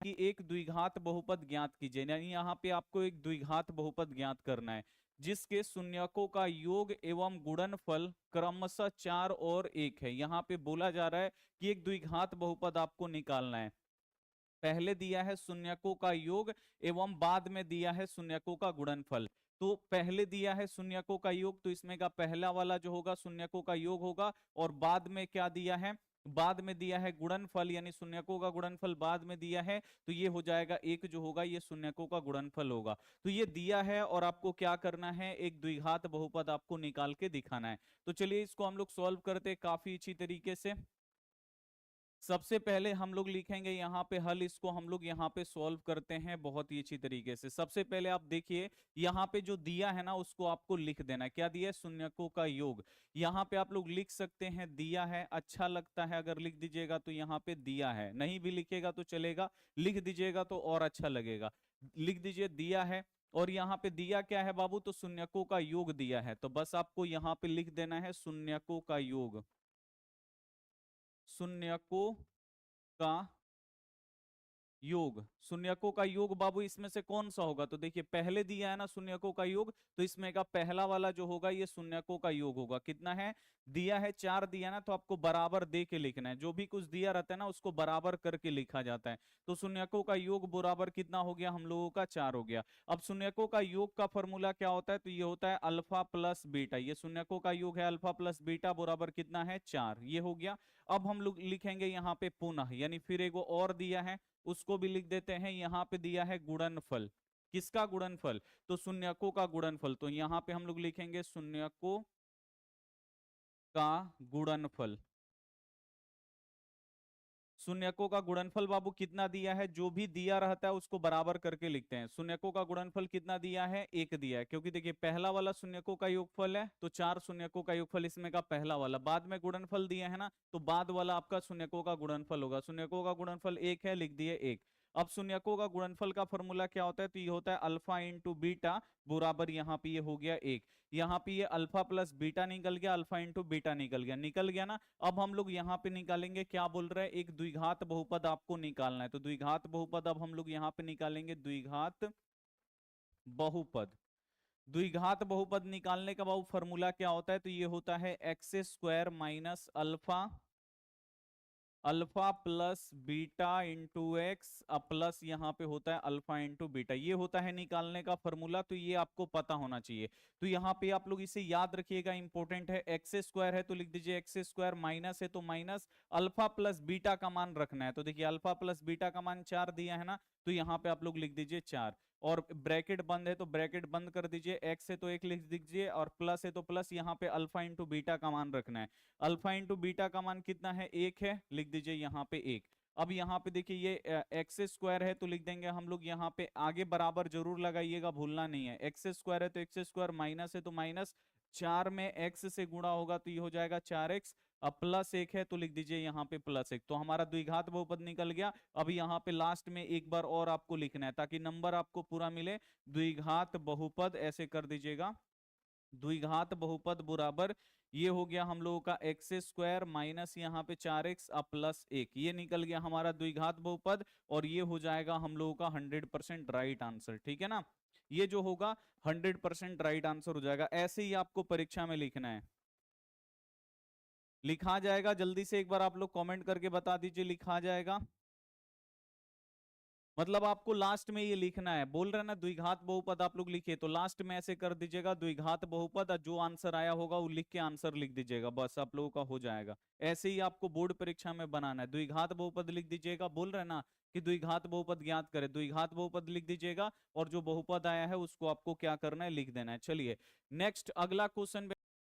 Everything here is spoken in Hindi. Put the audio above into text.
कि एक द्विघात बहुपद ज्ञात कीजिए, यानी यहाँ पे आपको एक द्विघात बहुपद ज्ञात करना है जिसके शून्यकों का योग एवं गुणनफल क्रमशः 4 और 1 है। यहाँ पे बोला जा रहा है कि एक द्विघात बहुपद आपको निकालना है। पहले दिया है शून्यकों का योग एवं बाद में दिया है शून्यकों का गुणनफल। तो पहले दिया है शून्यकों का योग, तो इसमें का पहला वाला जो होगा शून्यकों का योग होगा, और बाद में क्या दिया है, बाद में दिया है गुणनफल, यानी शून्यकों का गुणनफल बाद में दिया है, तो ये हो जाएगा एक जो होगा ये शून्यकों का गुणनफल होगा। तो ये दिया है और आपको क्या करना है, एक द्विघात बहुपद आपको निकाल के दिखाना है। तो चलिए इसको हम लोग सॉल्व करते हैं काफी अच्छी तरीके से। सबसे पहले हम लोग लिखेंगे यहाँ पे हल, इसको हम लोग यहाँ पे सॉल्व करते हैं बहुत ही अच्छी तरीके से। सबसे पहले आप देखिए यहाँ पे जो दिया है ना उसको आपको लिख देना है। क्या दिया है, शून्यकों का योग। यहाँ पे आप लोग लिख सकते हैं दिया है, अच्छा लगता है अगर लिख दीजिएगा तो यहाँ पे दिया है, नहीं भी लिखेगा तो चलेगा, लिख दीजिएगा तो और अच्छा लगेगा। लिख दीजिए दिया है, और यहाँ पे दिया क्या है बाबू, तो शून्यकों का योग दिया है, तो बस आपको यहाँ पे लिख देना है शून्यकों का योग, शून्यकों का योग। शून्यकों का योग बाबू इसमें से कौन सा होगा, तो देखिए पहले दिया है ना शून्यकों का योग, तो इसमें का पहला वाला जो होगा ये शून्यकों का योग होगा। कितना है, दिया है 4 दिया ना, तो आपको बराबर दे के लिखना है। जो भी कुछ दिया रहता है ना उसको बराबर करके लिखा जाता है। तो शून्यकों का योग बराबर कितना हो गया, हम लोगों का 4 हो गया। अब शून्यकों का योग का फॉर्मूला क्या होता है, तो ये होता है अल्फा प्लस बीटा। ये शून्यकों का योग है अल्फा प्लस बीटा बराबर कितना है, 4। ये हो गया। अब हम लोग लिखेंगे यहाँ पे पुनः, यानी फिर एक और दिया है उसको भी लिख देते हैं। यहां पे दिया है गुणनफल, किसका गुणनफल, तो शून्यकों का गुणनफल। तो यहां पे हम लोग लिखेंगे शून्यकों का गुणनफल। शून्यकों का गुणनफल बाबू कितना दिया है, जो भी दिया रहता है उसको बराबर करके लिखते हैं। शून्यकों का गुणनफल कितना दिया है, 1 दिया है, क्योंकि देखिए पहला वाला शून्यकों का योगफल है, तो 4 शून्यकों का योगफल इसमें का पहला वाला। बाद में गुणनफल दिया है ना, तो बाद वाला आपका शून्यकों का गुणनफल होगा। शून्यकों का गुणनफल 1 है, लिख दिए 1। अब शून्यकों का गुणनफल का फॉर्मूला क्या होता है, तो ये होता है अल्फा इंटू बीटा बराबर, यहाँ पे ये हो गया 1। यहाँ पे ये अल्फा प्लस बीटा निकल गया, अल्फा इंटू बीटा निकल गया, निकल गया ना। अब हम लोग यहाँ पे निकालेंगे, क्या बोल रहे हैं, एक द्विघात बहुपद आपको निकालना है। तो द्विघात बहुपद अब हम लोग यहाँ पे निकालेंगे, द्विघात बहुपद। द्विघात बहुपद निकालने का बाबू फॉर्मूला क्या होता है, तो ये होता है x square minus alpha, alpha plus beta into x plus यहाँ पे होता है अल्फा इंटू बीटा। ये होता है निकालने का फॉर्मूला, तो ये आपको पता होना चाहिए। तो यहाँ पे आप लोग इसे याद रखिएगा, इंपॉर्टेंट है। एक्स स्क्वायर है तो लिख दीजिए एक्स स्क्वायर, माइनस है तो माइनस, अल्फा प्लस बीटा का मान रखना है। तो देखिए अल्फा प्लस बीटा का मान 4 दिया है ना, तो यहाँ पे आप लोग लिख दीजिए 4, और ब्रैकेट बंद है तो ब्रैकेट बंद कर दीजिए, एक्स है तो 1 लिख दीजिए, और प्लस है तो प्लस, यहाँ पे अल्फा इंटू बीटा का मान रखना है। अल्फा इंटू बीटा का मान कितना है, 1 है, लिख दीजिए यहाँ पे 1। अब यहाँ पे देखिए ये एक्स स्क्वायर है तो लिख देंगे हम लोग यहाँ पे, आगे बराबर जरूर लगाइएगा, भूलना नहीं है। एक्स स्क्वायर है तो एक्स स्क्वायर, माइनस है तो माइनस, 4 में एक्स से गुणा होगा तो ये हो जाएगा 4x, अब प्लस 1 है तो लिख दीजिए यहाँ पे प्लस 1। तो हमारा द्विघात बहुपद निकल गया। अब यहाँ पे लास्ट में एक बार और आपको लिखना है ताकि नंबर आपको पूरा मिले। द्विघात बहुपद ऐसे कर दीजिएगा, द्विघात बहुपद बराबर, ये हो गया हम लोगों का एक्स स्क्वायर माइनस यहाँ पे 4x प्लस 1, ये निकल गया हमारा द्विघात बहुपद, और ये हो जाएगा हम लोगों का 100% राइट आंसर। ठीक है ना, ये जो होगा 100% राइट आंसर हो जाएगा। ऐसे ही आपको परीक्षा में लिखना है। लिखा जाएगा, जल्दी से एक बार आप लोग कमेंट करके बता दीजिए, लिखा जाएगा। मतलब आपको लास्ट में ये लिखना है, बोल रहे ना द्विघात बहुपद आप लोग लिखिए, तो लास्ट में ऐसे कर दीजिएगा द्विघात बहुपद, और जो आंसर आया होगा वो लिख के आंसर लिख दीजिएगा, बस आप लोगों का हो जाएगा। ऐसे ही आपको बोर्ड परीक्षा में बनाना है। द्विघात बहुपद लिख दीजिएगा, बोल रहे ना कि द्विघात बहुपद ज्ञात करें, द्विघात बहुपद लिख दीजिएगा, और जो बहुपद आया है उसको आपको क्या करना है, लिख देना है। चलिए नेक्स्ट अगला क्वेश्चन